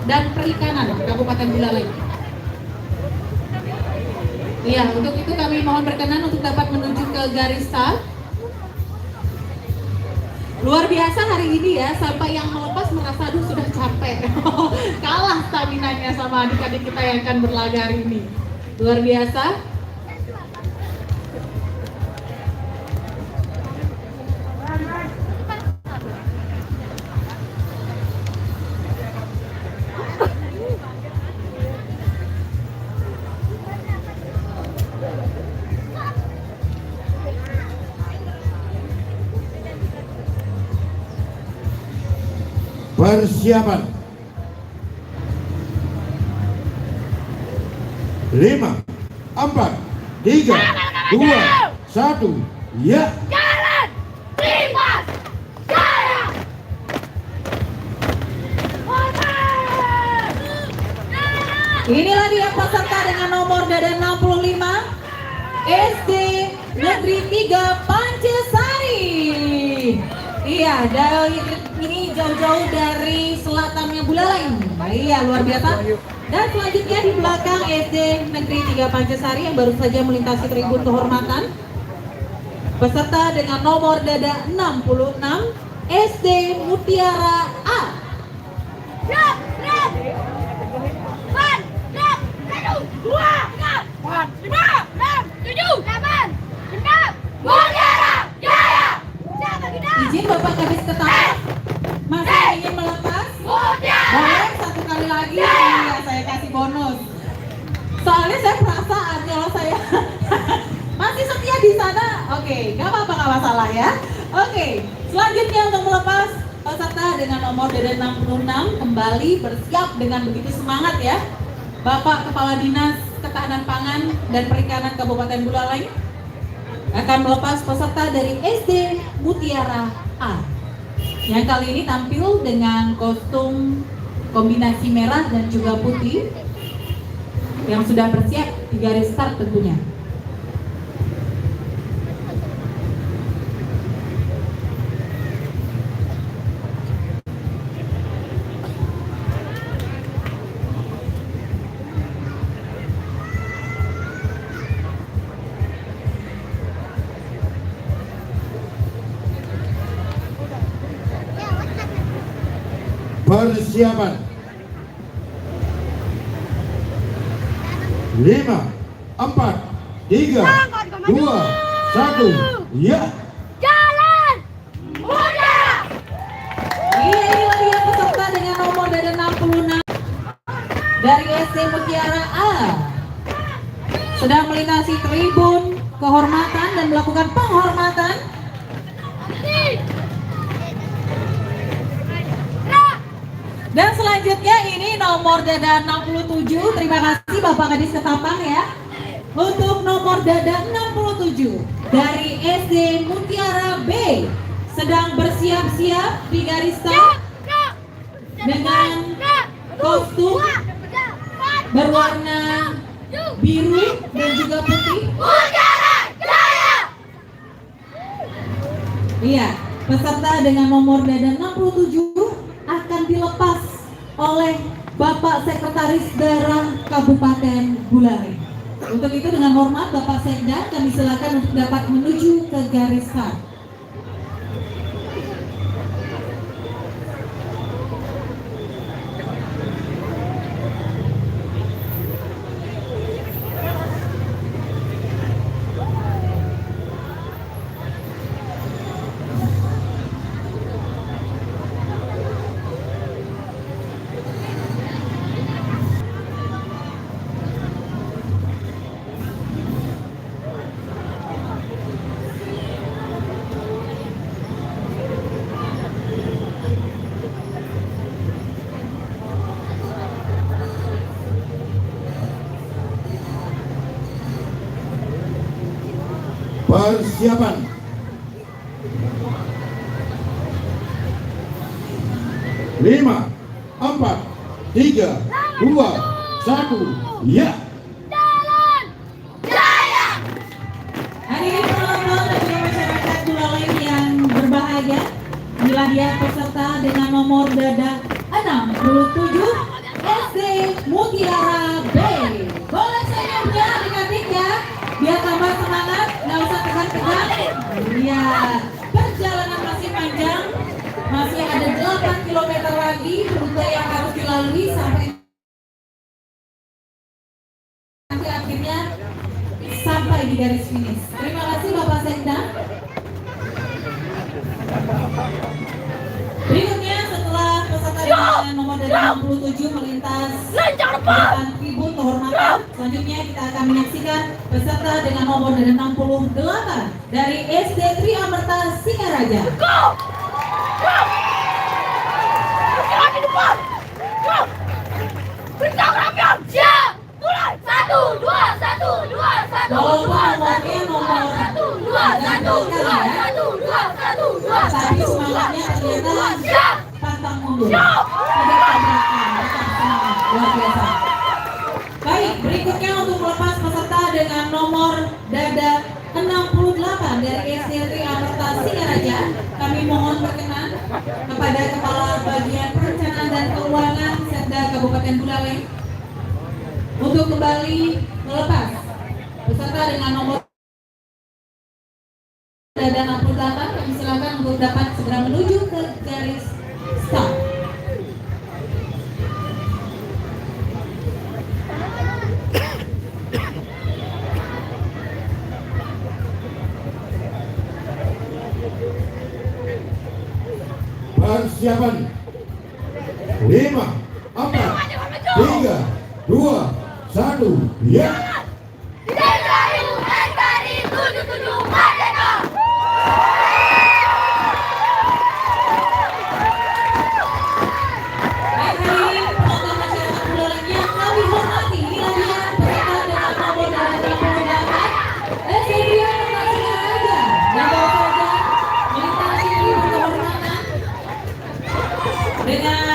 dan Perikanan Kabupaten Buleleng. Iya, untuk itu kami mohon berkenan untuk dapat menuju ke garis start. Luar biasa hari ini ya, sampai yang melepas merasa aduh sudah capek. Kalah staminanya sama adik-adik kita yang akan berlaga hari ini. Luar biasa. Persiapan 5, 4, 3, 2, 1, ya. Jalan Dimas Jaya. Inilah dia peserta dengan nomor dada 65 SD Negeri 3 Pancasari. Iya, dari ini jauh-jauh dari selatannya Buleleng. Iya, luar biasa. Dan selanjutnya di belakang SD Negeri 3 Pancasari yang baru saja melintasi tribun kehormatan. Peserta dengan nomor dada 66 SD Mutiara A. Siap, siap. 4, 6, 1, 2, 4, 5, 6, 7, 8, 9, Mutiara Jaya. Izin Bapak Kadis Ketapang, masih ingin melepas? Boleh satu kali lagi? Iya, saya kasih bonus. Soalnya saya perasaan kalau saya masih setia di sana. Oke, nggak apa-apa, nggak masalah ya. Oke, selanjutnya untuk melepas peserta dengan nomor dada 66 kembali bersiap dengan begitu semangat ya. Bapak Kepala Dinas Ketahanan Pangan dan Perikanan Kabupaten Buleleng akan melepas peserta dari SD Mutiara A yang kali ini tampil dengan kostum kombinasi merah dan juga putih yang sudah bersiap di garis start tentunya. Persiapan 5, 4, 3, 2, 1, ya. Jalan Mutiara. Iya, inilah dia peserta dengan nomor dada 66 dari SD Mutiara A sedang melintasi tribun kehormatan dan melakukan penghormatan. Dan selanjutnya ini nomor dada 67. Terima kasih Bapak Kadis Ketapang ya. Untuk nomor dada 67 dari SD Mutiara B sedang bersiap-siap di garis start dengan kostum berwarna biru dan juga putih. Mutiara Jaya. Iya, peserta dengan nomor dada 67 akan dilepas oleh Bapak Sekretaris Daerah Kabupaten Buleleng. Untuk itu dengan hormat Bapak Sekda kami silakan untuk dapat menuju ke garis start. Persiapan 5, 4, 3, 2, 1, ya. Jalan Jaya. Hadirin penonton dan juga masyarakat Buleleng yang berbahagia, inilah dia peserta dengan nomor dada 67 SD Mutiara B. Boleh senyumnya adik-adik ya, biar tambah semangat, nggak usah tegang-tegang. Iya, perjalanan masih panjang, masih ada 8 km lagi rute yang harus dilalui sampai nanti akhirnya sampai di garis finish. Terima kasih Bapak Sekda. Berikutnya setelah peserta dengan nomor dari 67 melintas depan tribun kehormatan, selanjutnya kita akan menyaksikan peserta dengan nomor dari 68 dari SD Tri Amerta Singaraja. Go! Go! Lagi depan! Go! Bintang rampion! Siap! Mulai! 1, 2, 1, 2, 1, 2, 1, 1, 2, 1, 2, 1, 2, 1, 2, 1, 2, 1, 2, Tapi semangatnya ternyata siap! pantang mundur. Tidak tabrakan, tetap semangat. Luar biasa. Baik, berikutnya untuk melepas peserta dengan nomor dada 68 dari SD Tri Amerta Singaraja, kami mohon berkenan kepada Kepala Bagian Perencanaan dan Keuangan Setda Kabupaten Buleleng untuk kembali melepas peserta dengan nomor dada 68. Kami silakan untuk dapat segera menuju ke garis start. Persiapan 5, 4, 3, 2, 1, ya. Dirgahayu NKRI 77 Merdeka! Baik, hari penonton masyarakat Buleleng yang kami hormati, inilah dia peserta dengan nomor dada 68 SD Tri Amerta Singaraja yang baru saja melintasi tribun kehormatan dengan